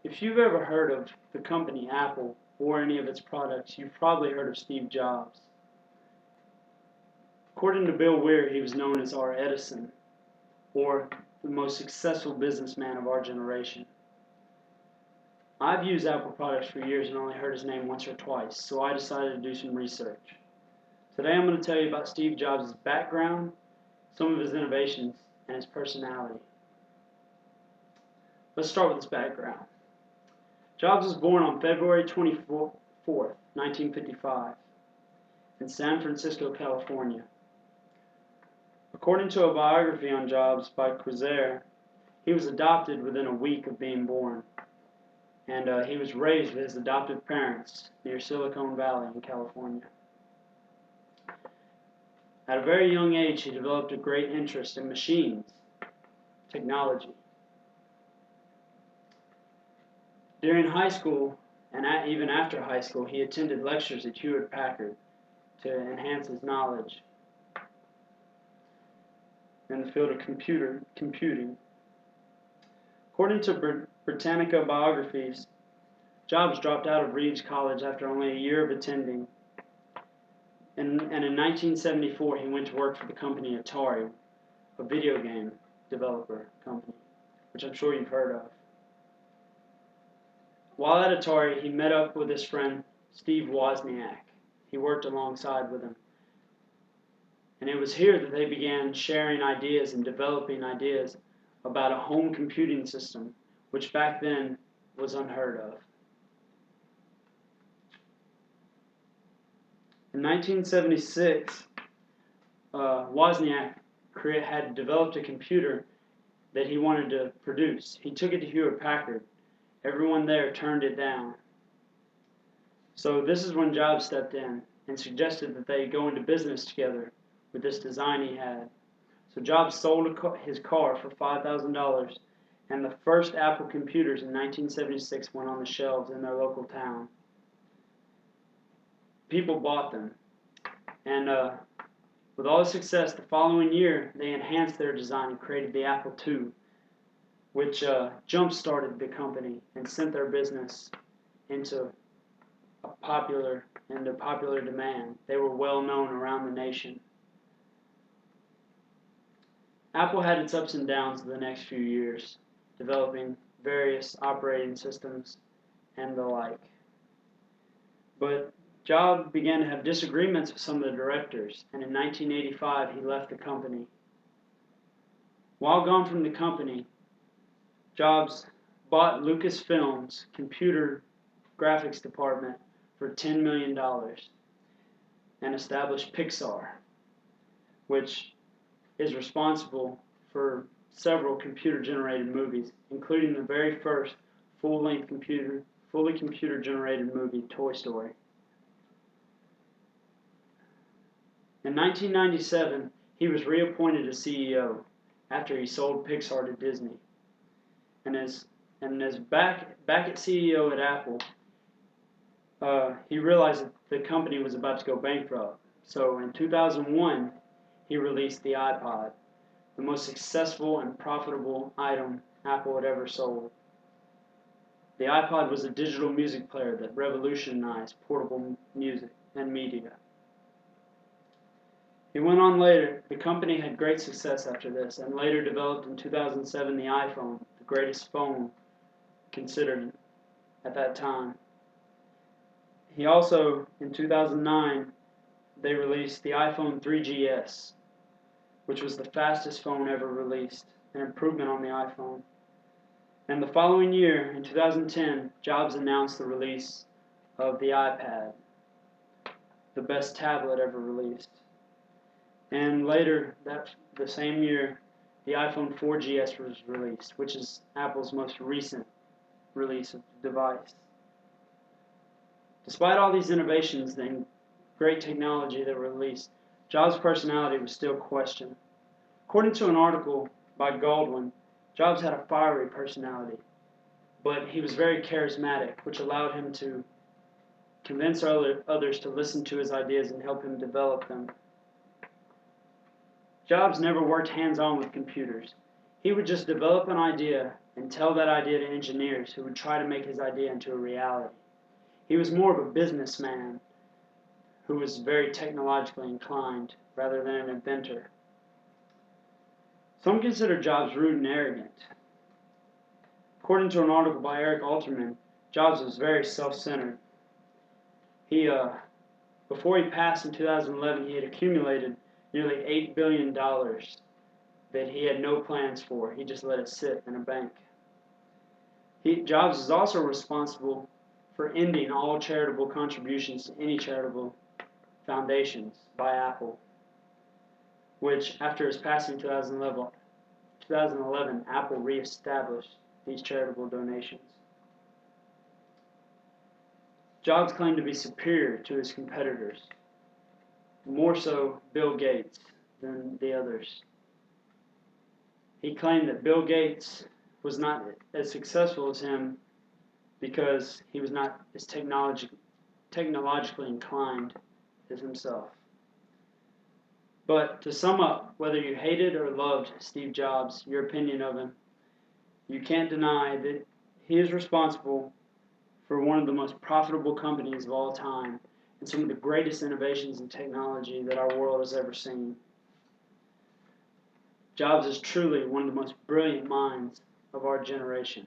If you've ever heard of the company Apple or any of its products, you've probably heard of Steve Jobs. According to Bill Weir, he was known as our Edison, or the most successful businessman of our generation. I've used Apple products for years and only heard his name once or twice, so I decided to do some research. Today I'm going to tell you about Steve Jobs' background, some of his innovations, and his personality. Let's start with his background. Jobs was born on February 24th, 1955, in San Francisco, California. According to a biography on Jobs by Quasar, he was adopted within a week of being born, and he was raised with his adoptive parents near Silicon Valley in California. At a very young age, he developed a great interest in machines, technology. During high school, and even after high school, he attended lectures at Hewlett-Packard to enhance his knowledge in the field of computing. According to Britannica biographies, Jobs dropped out of Reeves College after only a year of attending, and in 1974 he went to work for the company Atari, a video game developer company, which I'm sure you've heard of. While at Atari, he met up with his friend Steve Wozniak. He worked alongside with him. And it was here that they began sharing ideas and developing ideas about a home computing system, which back then was unheard of. In 1976, Wozniak had developed a computer that he wanted to produce. He took it to Hewlett-Packard. Everyone there turned it down. So this is when Jobs stepped in and suggested that they go into business together with this design he had. So Jobs sold his car for $5,000, and the first Apple computers in 1976 went on the shelves in their local town. People bought them, and with all the success, the following year they enhanced their design and created the Apple II, which jump-started the company and sent their business into popular demand. They were well known around the nation. Apple had its ups and downs the next few years, developing various operating systems and the like. But Jobs began to have disagreements with some of the directors, and in 1985 he left the company. While gone from the company, Jobs bought Lucasfilm's computer graphics department for $10 million and established Pixar, which is responsible for several computer-generated movies, including the very first fully computer-generated movie, Toy Story. In 1997, he was reappointed as CEO after he sold Pixar to Disney. And as back at CEO at Apple, he realized that the company was about to go bankrupt. So in 2001, he released the iPod, the most successful and profitable item Apple had ever sold. The iPod was a digital music player that revolutionized portable music and media. He went on later. The company had great success after this, and later developed in 2007 the iPhone, the greatest phone considered at that time. He also, in 2009, they released the iPhone 3GS, which was the fastest phone ever released, an improvement on the iPhone. And the following year, in 2010, Jobs announced the release of the iPad, the best tablet ever released. And later, the same year, the iPhone 4GS was released, which is Apple's most recent release of the device. Despite all these innovations and great technology that were released, Jobs' personality was still questioned. According to an article by Goldwyn, Jobs had a fiery personality, but he was very charismatic, which allowed him to convince others to listen to his ideas and help him develop them. Jobs never worked hands-on with computers. He would just develop an idea and tell that idea to engineers who would try to make his idea into a reality. He was more of a businessman who was very technologically inclined rather than an inventor. Some consider Jobs rude and arrogant. According to an article by Eric Alterman, Jobs was very self-centered. Before he passed in 2011, he had accumulated nearly $8 billion that he had no plans for. He just let it sit in a bank. Jobs is also responsible for ending all charitable contributions to any charitable foundations by Apple, which after his passing in 2011, Apple reestablished these charitable donations. Jobs claimed to be superior to his competitors, more so Bill Gates than the others. He claimed that Bill Gates was not as successful as him because he was not as technologically inclined as himself. But to sum up, whether you hated or loved Steve Jobs, your opinion of him, you can't deny that he is responsible for one of the most profitable companies of all time and some of the greatest innovations in technology that our world has ever seen. Jobs is truly one of the most brilliant minds of our generation.